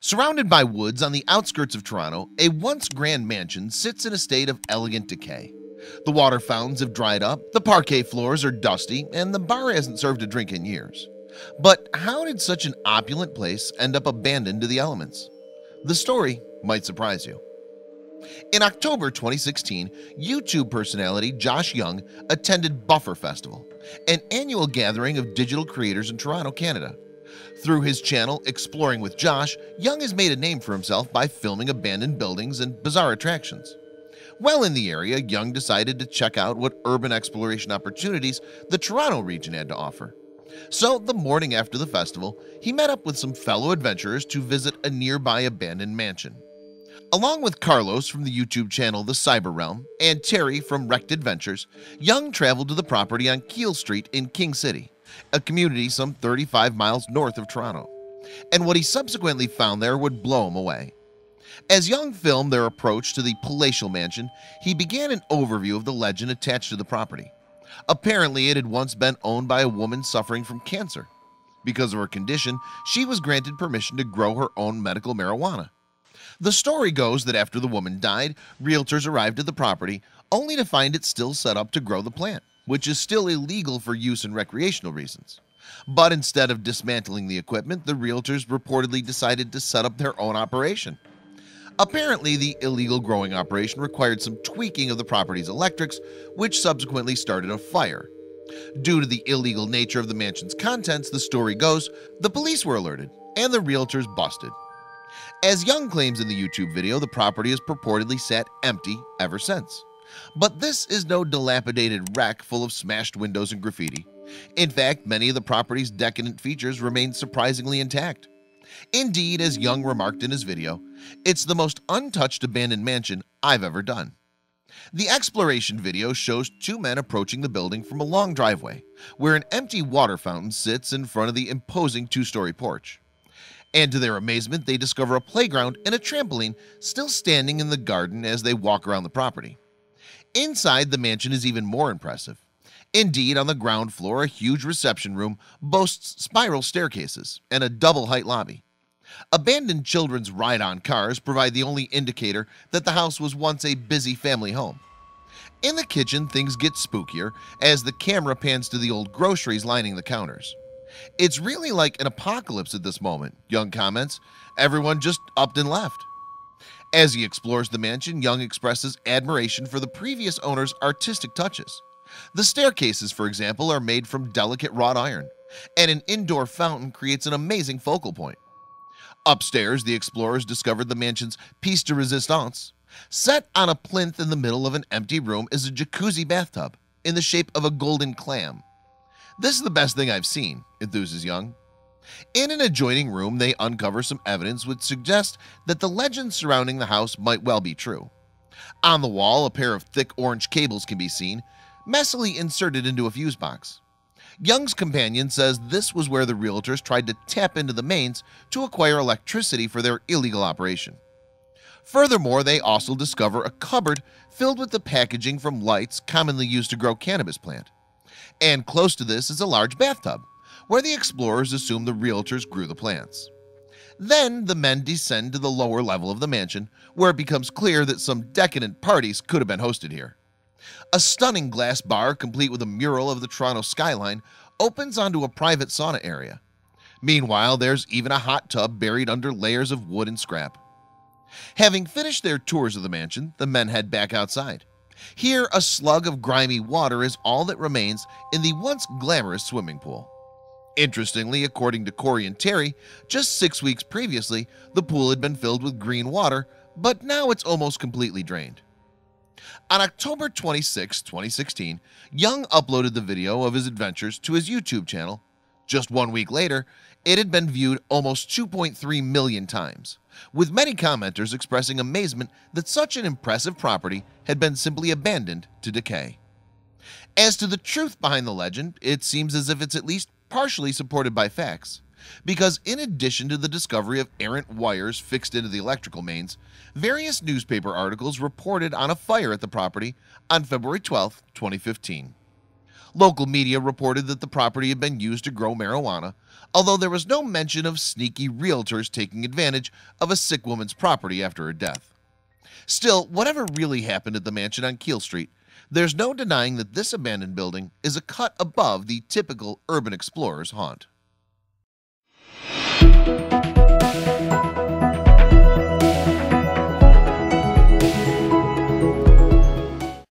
Surrounded by woods on the outskirts of Toronto, a once grand mansion sits in a state of elegant decay. The water fountains have dried up, the parquet floors are dusty, and the bar hasn't served a drink in years. But how did such an opulent place end up abandoned to the elements? The story might surprise you. In October 2016, YouTube personality Josh Young attended Buffer Festival, an annual gathering of digital creators in Toronto, Canada. Through his channel Exploring with Josh, Young has made a name for himself by filming abandoned buildings and bizarre attractions. While in the area, Young decided to check out what urban exploration opportunities the Toronto region had to offer. So the morning after the festival, he met up with some fellow adventurers to visit a nearby abandoned mansion. Along with Carlos from the YouTube channel The Cyber Realm and Terry from Wrecked Adventures, Young traveled to the property on Keele Street in King City, a community some 35 miles north of Toronto. And what he subsequently found there would blow him away. As Young filmed their approach to the palatial mansion, he began an overview of the legend attached to the property. Apparently, it had once been owned by a woman suffering from cancer. Because of her condition, she was granted permission to grow her own medical marijuana. The story goes that after the woman died, realtors arrived at the property only to find it still set up to grow the plant, which is still illegal for use in recreational reasons. But instead of dismantling the equipment, the realtors reportedly decided to set up their own operation. Apparently, the illegal growing operation required some tweaking of the property's electrics, which subsequently started a fire. Due to the illegal nature of the mansion's contents, the story goes, the police were alerted and the realtors busted. As Young claims in the YouTube video, the property has purportedly sat empty ever since. But this is no dilapidated wreck full of smashed windows and graffiti. In fact, many of the property's decadent features remain surprisingly intact. Indeed, as Young remarked in his video, it's the most untouched abandoned mansion I've ever done. The exploration video shows two men approaching the building from a long driveway, where an empty water fountain sits in front of the imposing two-story porch. And to their amazement, they discover a playground and a trampoline still standing in the garden as they walk around the property. Inside, the mansion is even more impressive. Indeed, on the ground floor, a huge reception room boasts spiral staircases and a double-height lobby. Abandoned children's ride-on cars provide the only indicator that the house was once a busy family home. In the kitchen, things get spookier as the camera pans to the old groceries lining the counters. It's really like an apocalypse at this moment, Young comments. Everyone just upped and left. As he explores the mansion, Young expresses admiration for the previous owner's artistic touches. The staircases, for example, are made from delicate wrought iron, and an indoor fountain creates an amazing focal point. Upstairs, the explorers discovered the mansion's piece de resistance. Set on a plinth in the middle of an empty room is a jacuzzi bathtub in the shape of a golden clam. This is the best thing I've seen, enthuses Young. In an adjoining room, they uncover some evidence which suggests that the legend surrounding the house might well be true. On the wall, a pair of thick orange cables can be seen, messily inserted into a fuse box. Young's companion says this was where the realtors tried to tap into the mains to acquire electricity for their illegal operation. Furthermore, they also discover a cupboard filled with the packaging from lights commonly used to grow cannabis plant. And close to this is a large bathtub, where the explorers assume the realtors grew the plants. Then the men descend to the lower level of the mansion, where it becomes clear that some decadent parties could have been hosted here. A stunning glass bar, complete with a mural of the Toronto skyline, opens onto a private sauna area. Meanwhile, there's even a hot tub buried under layers of wood and scrap. Having finished their tours of the mansion, the men head back outside. Here, a slug of grimy water is all that remains in the once glamorous swimming pool. Interestingly, according to Corey and Terry, just 6 weeks previously, the pool had been filled with green water, but now it's almost completely drained. On October 26, 2016, Young uploaded the video of his adventures to his YouTube channel. Just 1 week later, it had been viewed almost 2.3 million times, with many commenters expressing amazement that such an impressive property had been simply abandoned to decay. As to the truth behind the legend, it seems as if it's at least partially supported by facts, because in addition to the discovery of errant wires fixed into the electrical mains, various newspaper articles reported on a fire at the property on February 12, 2015. Local media reported that the property had been used to grow marijuana, although there was no mention of sneaky realtors taking advantage of a sick woman's property after her death. Still, whatever really happened at the mansion on Keel Street, there's no denying that this abandoned building is a cut above the typical urban explorer's haunt.